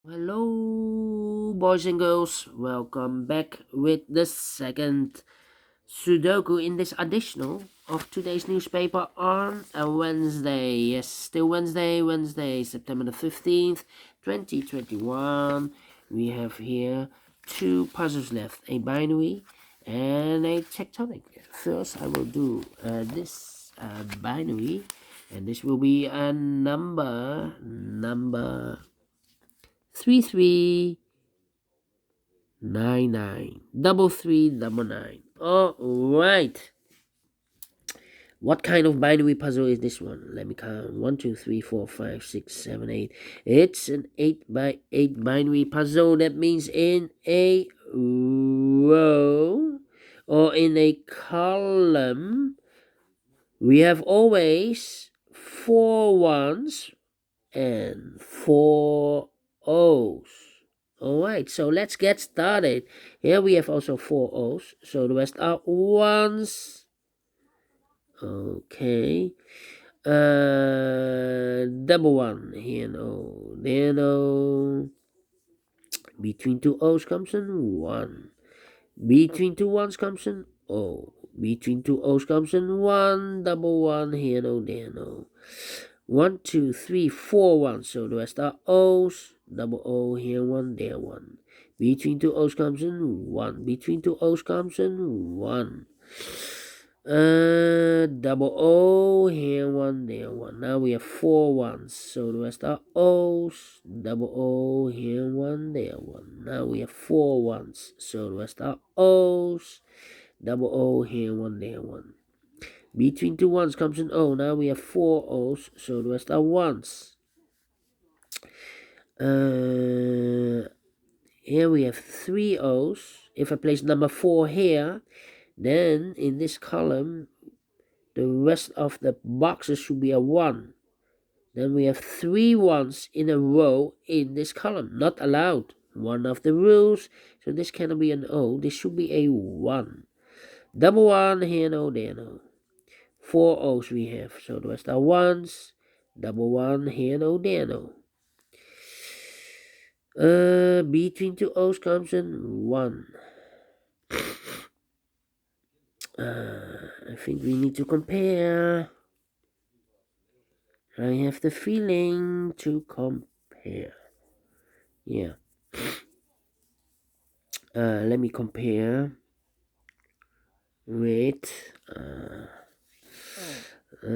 Hello, boys and girls. Welcome back with the second Sudoku in this additional of today's newspaper on a Wednesday. Yes, still Wednesday, September the 15th, 2021. We have here two puzzles left, a binary and a tectonic. First, I will do this binary, and this will be a number 3399 double three double nine. All right. What kind of binary puzzle is this one? Let me count. 1, 2, 3, 4, 5, 6, 7, 8. It's an 8x8 binary puzzle. That means in a row or in a column, we have always 4 ones and 4 O's. Alright, so let's get started. Here we have also 4 O's, so the rest are ones. Okay. Double one. Here an O. There an O. Between two O's comes an 1. Between two ones comes an O. Between two O's comes an 1. Double one. Here no, there no. 1, 2, 3, 4 ones. So the rest are O's. Double O, here 1, there 1. Between two O's comes in 1. Between two O's comes in 1. Double O, here 1, there 1. Now we have 4 ones. So the rest are O's. Double O, here 1, there 1. Now we have 4 ones. So the rest are O's. Double O, here 1, there 1. Between two ones comes an O. Now we have 4 O's, so the rest are ones. Here we have 3 O's. If I place number 4 here, then in this column, the rest of the boxes should be a 1. Then we have 3 ones in a row in this column. Not allowed. One of the rules. So this cannot be an O. This should be a 1. Double 1, here no, there no. 4 O's we have, so the rest are ones. Double 1, here no, there no. Between two O's comes in 1. I think we need to compare. I have the feeling to compare. Yeah. Let me compare with yeah.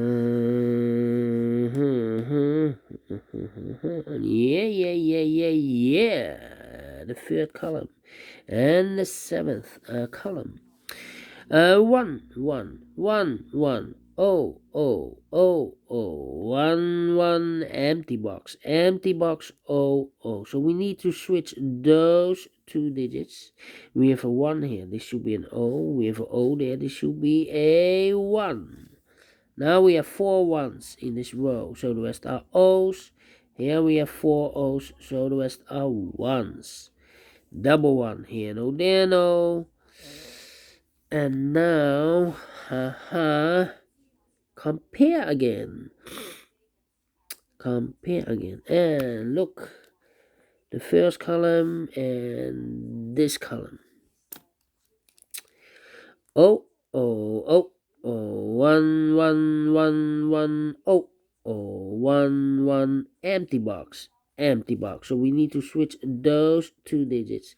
The third column and the seventh column. 1, 1, 1, 1. Oh, oh, oh, oh. 1, 1. Empty box. Empty box. Oh, oh. So we need to switch those 2 digits. We have a 1 here. This should be an O. We have an O there. This should be a 1. Now we have 4 ones in this row, so the rest are O's. Here we have 4 O's, so the rest are ones. Double 1, here no, there no. And now, compare again. Compare again. And look, the first column and this column. Oh, oh, oh. Oh, 1, 1, 1, 1, oh, oh, 1, 1, empty box, empty box. So we need to switch those 2 digits.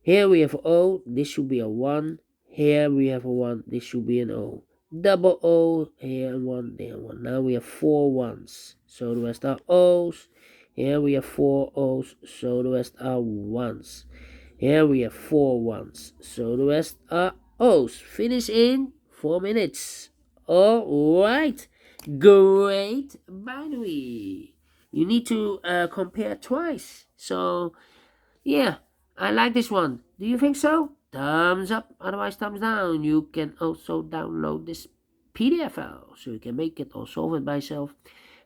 Here we have O, this should be a 1. Here we have a 1, this should be an O. Double O, here 1, there 1. Now we have 4 ones, so the rest are O's. Here we have 4 O's, so the rest are ones. Here we have 4 ones, so the rest are O's. Finish in 4 minutes. Alright. Great binary. You need to compare twice. So, yeah, I like this one. Do you think so? Thumbs up, otherwise thumbs down. You can also download this PDF file so you can make it or solve it by yourself.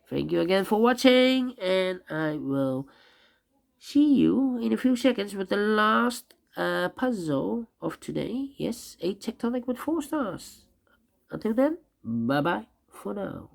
Thank you again for watching, and I will see you in a few seconds with the last puzzle of today. Yes, a tectonic with 4 stars. Until then, bye bye for now.